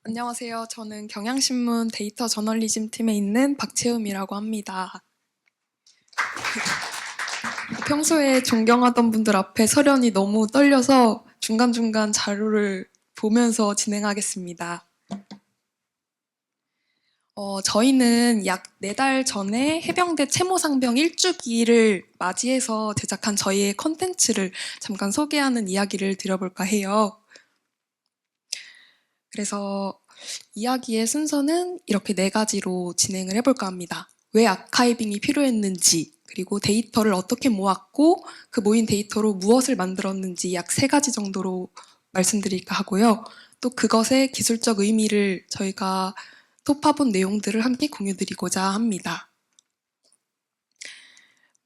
안녕하세요. 저는 경향신문 데이터 저널리즘 팀에 있는 박채음이라고 합니다. 평소에 존경하던 분들 앞에 서련이 너무 떨려서 중간중간 자료를 보면서 진행하겠습니다. 저희는 약 4달 전에 해병대 채모상병 1주기를 맞이해서 제작한 저희의 컨텐츠를 잠깐 소개하는 이야기를 드려볼까 해요. 그래서 이야기의 순서는 이렇게 4가지로 진행을 해볼까 합니다. 왜 아카이빙이 필요했는지, 그리고 데이터를 어떻게 모았고 그 모인 데이터로 무엇을 만들었는지 약 3가지 정도로 말씀드릴까 하고요. 또 그것의 기술적 의미를 저희가 톱파본 내용들을 함께 공유드리고자 합니다.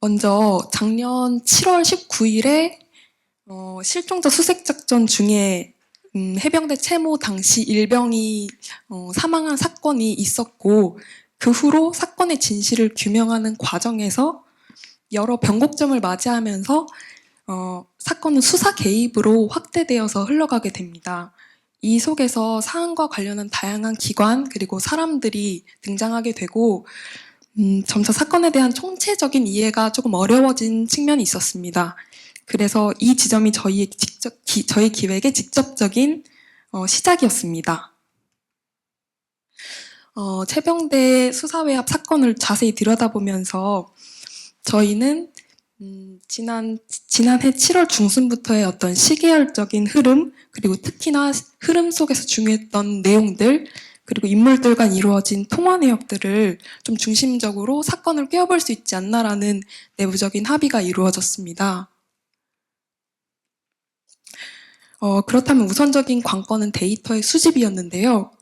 먼저 작년 7월 19일에 실종자 수색작전 중에 해병대 채모 당시 일병이 사망한 사건이 있었고, 그 후로 사건의 진실을 규명하는 과정에서 여러 변곡점을 맞이하면서 사건은 수사 개입으로 확대되어서 흘러가게 됩니다. 이 속에서 사안과 관련한 다양한 기관 그리고 사람들이 등장하게 되고 점차 사건에 대한 총체적인 이해가 조금 어려워진 측면이 있었습니다. 그래서 이 지점이 저희 기획의 직접적인 시작이었습니다. 채병대 수사외압 사건을 자세히 들여다보면서 저희는 지난해 7월 중순부터의 어떤 시계열적인 흐름, 그리고 특히나 흐름 속에서 중요했던 내용들, 그리고 인물들 간 이루어진 통화 내역들을 좀 중심적으로 사건을 꿰어볼 수 있지 않나라는 내부적인 합의가 이루어졌습니다. 그렇다면 우선적인 관건은 데이터의 수집이었는데요.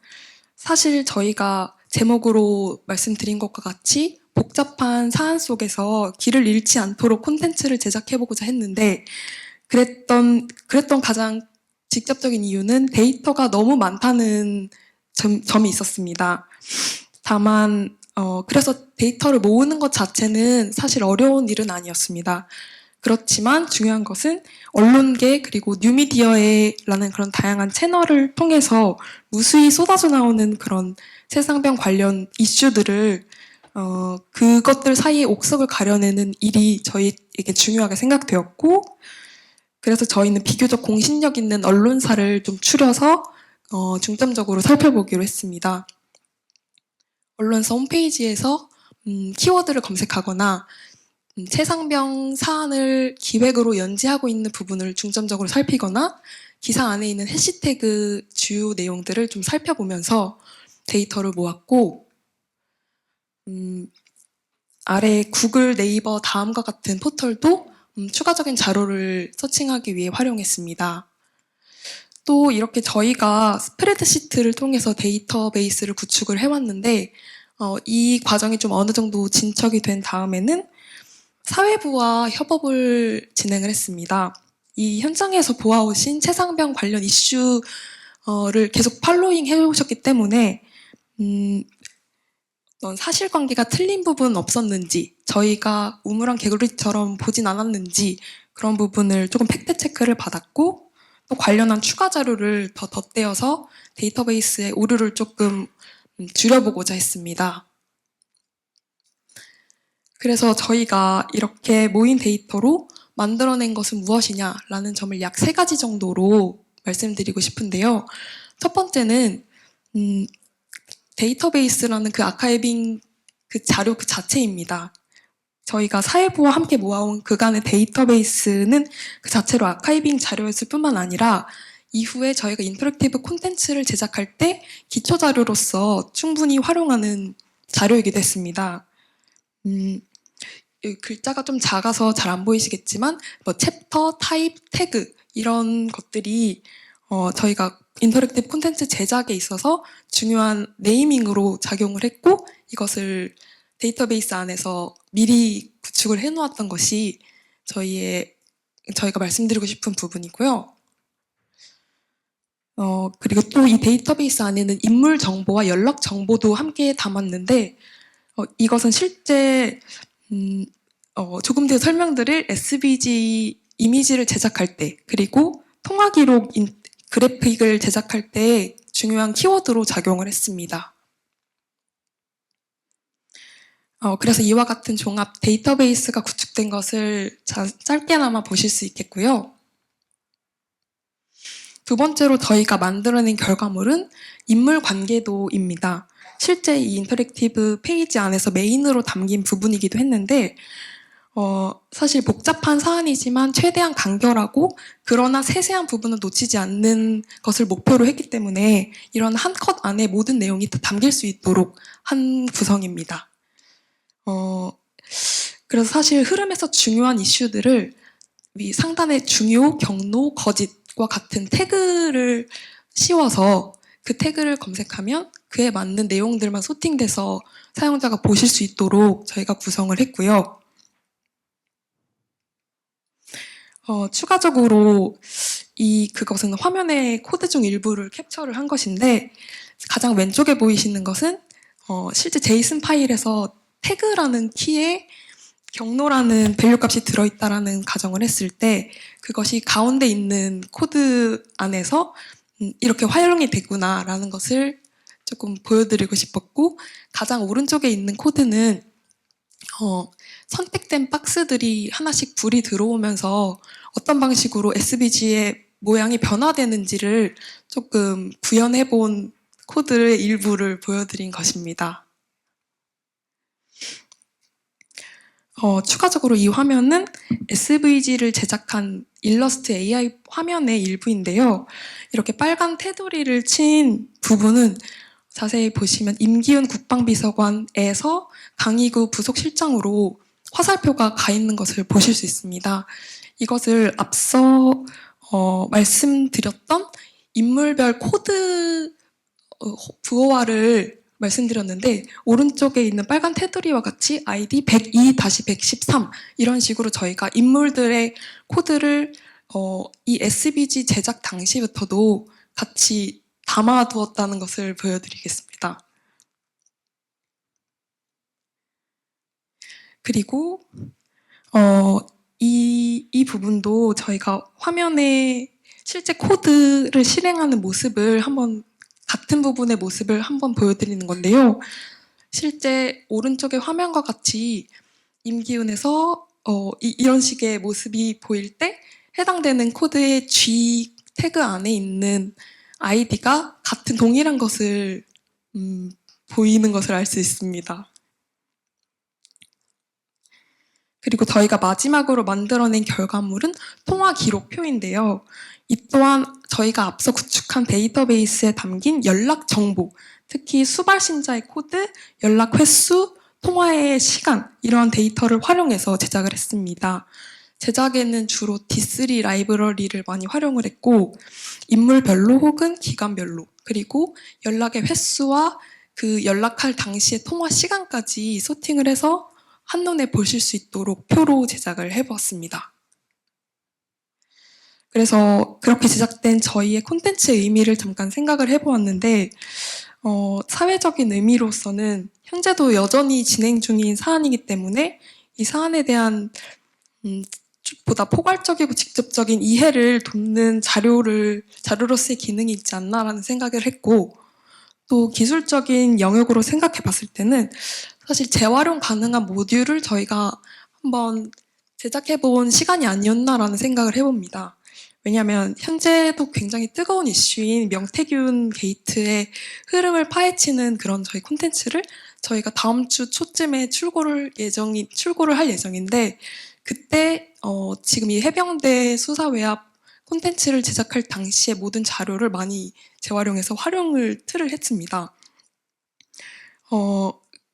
사실 저희가 제목으로 말씀드린 것과 같이 복잡한 사안 속에서 길을 잃지 않도록 콘텐츠를 제작해보고자 했는데 그랬던 가장 직접적인 이유는 데이터가 너무 많다는 점이 있었습니다. 다만 그래서 데이터를 모으는 것 자체는 사실 어려운 일은 아니었습니다. 그렇지만 중요한 것은 언론계 그리고 뉴미디어라는 그런 다양한 채널을 통해서 무수히 쏟아져 나오는 그런 세상병 관련 이슈들을 그것들 사이에 옥석을 가려내는 일이 저희에게 중요하게 생각되었고, 그래서 저희는 비교적 공신력 있는 언론사를 좀 추려서 중점적으로 살펴보기로 했습니다. 언론사 홈페이지에서 키워드를 검색하거나 최상병 사안을 기획으로 연재하고 있는 부분을 중점적으로 살피거나 기사 안에 있는 해시태그 주요 내용들을 좀 살펴보면서 데이터를 모았고, 아래 구글, 네이버, 다음과 같은 포털도 추가적인 자료를 서칭하기 위해 활용했습니다. 또 이렇게 저희가 스프레드시트를 통해서 데이터베이스를 구축을 해왔는데 이 과정이 좀 어느 정도 진척이 된 다음에는 사회부와 협업을 진행을 했습니다. 이 현장에서 보아오신 최상병 관련 이슈를 계속 팔로잉 해오셨기 때문에 어떤 사실관계가 틀린 부분 없었는지, 저희가 우물안 개구리처럼 보진 않았는지 그런 부분을 조금 팩트 체크를 받았고, 또 관련한 추가 자료를 더 덧대어서 데이터베이스의 오류를 조금 줄여보고자 했습니다. 그래서 저희가 이렇게 모인 데이터로 만들어낸 것은 무엇이냐라는 점을 약 3가지 정도로 말씀드리고 싶은데요. 첫 번째는 데이터베이스라는 그 아카이빙 그 자료 그 자체입니다. 저희가 사회부와 함께 모아온 그간의 데이터베이스는 그 자체로 아카이빙 자료였을 뿐만 아니라 이후에 저희가 인터랙티브 콘텐츠를 제작할 때 기초 자료로서 충분히 활용하는 자료이기도 했습니다. 글자가 좀 작아서 잘 안 보이시겠지만 뭐 챕터, 타입, 태그 이런 것들이 저희가 인터랙티브 콘텐츠 제작에 있어서 중요한 네이밍으로 작용을 했고, 이것을 데이터베이스 안에서 미리 구축을 해놓았던 것이 저희가 말씀드리고 싶은 부분이고요. 그리고 또 이 데이터베이스 안에는 인물 정보와 연락 정보도 함께 담았는데 이것은 실제 조금 뒤에 설명드릴 SVG 이미지를 제작할 때, 그리고 통화 기록 그래픽을 제작할 때 중요한 키워드로 작용을 했습니다. 그래서 이와 같은 종합 데이터베이스가 구축된 것을 짧게나마 보실 수 있겠고요. 두 번째로 저희가 만들어낸 결과물은 인물 관계도입니다. 실제 이 인터랙티브 페이지 안에서 메인으로 담긴 부분이기도 했는데 사실 복잡한 사안이지만 최대한 간결하고 그러나 세세한 부분을 놓치지 않는 것을 목표로 했기 때문에 이런 한 컷 안에 모든 내용이 다 담길 수 있도록 한 구성입니다. 그래서 사실 흐름에서 중요한 이슈들을 위 상단의 중요, 경로, 거짓과 같은 태그를 씌워서 그 태그를 검색하면 그에 맞는 내용들만 소팅돼서 사용자가 보실 수 있도록 저희가 구성을 했고요. 추가적으로 그것은 화면의 코드 중 일부를 캡처를 한 것인데 가장 왼쪽에 보이시는 것은 실제 제이슨 파일에서 태그라는 키에 경로라는 밸류 값이 들어있다라는 가정을 했을 때 그것이 가운데 있는 코드 안에서 이렇게 활용이 되구나라는 것을 조금 보여드리고 싶었고 가장 오른쪽에 있는 코드는 선택된 박스들이 하나씩 불이 들어오면서 어떤 방식으로 SVG의 모양이 변화되는지를 조금 구현해본 코드의 일부를 보여드린 것입니다. 추가적으로 이 화면은 SVG를 제작한 일러스트 AI 화면의 일부인데요. 이렇게 빨간 테두리를 친 부분은 자세히 보시면 임기훈 국방비서관에서 강의구 부속실장으로 화살표가 가 있는 것을 보실 수 있습니다. 이것을 앞서 말씀드렸던 인물별 코드 부호화를 말씀드렸는데 오른쪽에 있는 빨간 테두리와 같이 ID 102-113 이런 식으로 저희가 인물들의 코드를 이 SVG 제작 당시부터도 같이 담아두었다는 것을 보여드리겠습니다. 그리고 이 부분도 저희가 화면에 실제 코드를 실행하는 모습을 같은 부분의 모습을 한번 보여드리는 건데요. 실제 오른쪽의 화면과 같이 임기훈에서 이런 식의 모습이 보일 때 해당되는 코드의 G 태그 안에 있는 아이디가 같은 동일한 것을 보이는 것을 알 수 있습니다. 그리고 저희가 마지막으로 만들어낸 결과물은 통화 기록표인데요. 이 또한 저희가 앞서 구축한 데이터베이스에 담긴 연락 정보, 특히 수발신자의 코드, 연락 횟수, 통화의 시간 이런 데이터를 활용해서 제작을 했습니다. 제작에는 주로 D3 라이브러리를 많이 활용을 했고 인물별로 혹은 기간별로 그리고 연락의 횟수와 그 연락할 당시의 통화 시간까지 소팅을 해서 한눈에 보실 수 있도록 표로 제작을 해보았습니다. 그래서 그렇게 제작된 저희의 콘텐츠의 의미를 잠깐 생각을 해보았는데 사회적인 의미로서는 현재도 여전히 진행 중인 사안이기 때문에 이 사안에 대한 보다 포괄적이고 직접적인 이해를 돕는 자료로서의 기능이 있지 않나라는 생각을 했고 또 기술적인 영역으로 생각해 봤을 때는 사실 재활용 가능한 모듈을 저희가 한번 제작해 본 시간이 아니었나라는 생각을 해봅니다. 왜냐하면 현재도 굉장히 뜨거운 이슈인 명태균 게이트의 흐름을 파헤치는 그런 저희 콘텐츠를 저희가 다음 주 초쯤에 출고를 할 예정인데 그때 지금 이 해병대 수사 외압 콘텐츠를 제작할 당시에 모든 자료를 많이 재활용해서 틀을 했습니다.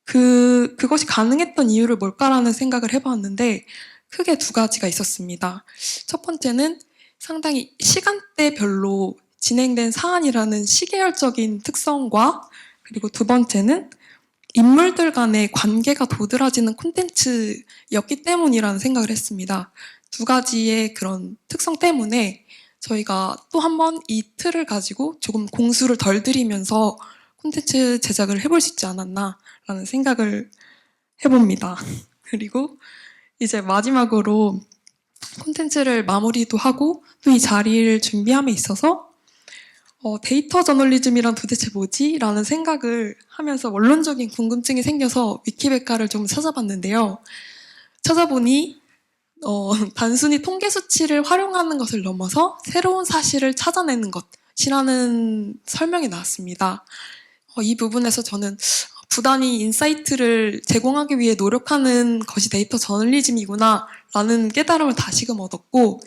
그것이 가능했던 이유를 뭘까라는 생각을 해봤는데 크게 두 가지가 있었습니다. 첫 번째는 상당히 시간대별로 진행된 사안이라는 시계열적인 특성과 그리고 두 번째는 인물들 간의 관계가 도드라지는 콘텐츠였기 때문이라는 생각을 했습니다. 두 가지의 그런 특성 때문에 저희가 또 한 번 이 틀을 가지고 조금 공수를 덜 들이면서 콘텐츠 제작을 해볼 수 있지 않았나라는 생각을 해봅니다. 그리고 이제 마지막으로 콘텐츠를 마무리도 하고 또 이 자리를 준비함에 있어서 데이터 저널리즘이란 도대체 뭐지? 라는 생각을 하면서 원론적인 궁금증이 생겨서 위키백과를 좀 찾아봤는데요. 찾아보니 단순히 통계 수치를 활용하는 것을 넘어서 새로운 사실을 찾아내는 것이라는 설명이 나왔습니다. 이 부분에서 저는 부단히 인사이트를 제공하기 위해 노력하는 것이 데이터 저널리즘이구나 라는 깨달음을 다시금 얻었고,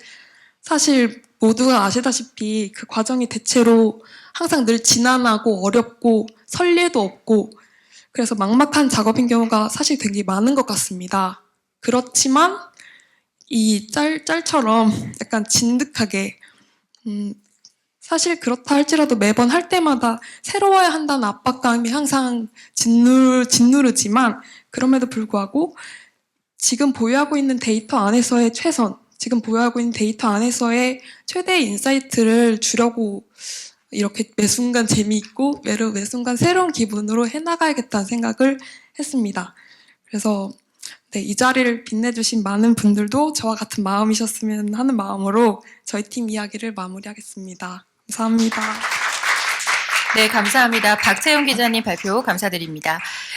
사실 모두가 아시다시피 그 과정이 대체로 항상 늘 지난하고 어렵고 선례도 없고 그래서 막막한 작업인 경우가 사실 되게 많은 것 같습니다. 그렇지만 이 짤처럼 약간 진득하게 사실 그렇다 할지라도 매번 할 때마다 새로워야 한다는 압박감이 항상 짓누르지만 그럼에도 불구하고 지금 보유하고 있는 데이터 안에서의 최선, 지금 보유하고 있는 데이터 안에서의 최대의 인사이트를 주려고 이렇게 매 순간 재미있고 매 순간 새로운 기분으로 해나가야겠다는 생각을 했습니다. 그래서 이 자리를 빛내주신 많은 분들도 저와 같은 마음이셨으면 하는 마음으로 저희 팀 이야기를 마무리하겠습니다. 감사합니다. 네, 감사합니다. 박채용 기자님 발표 감사드립니다.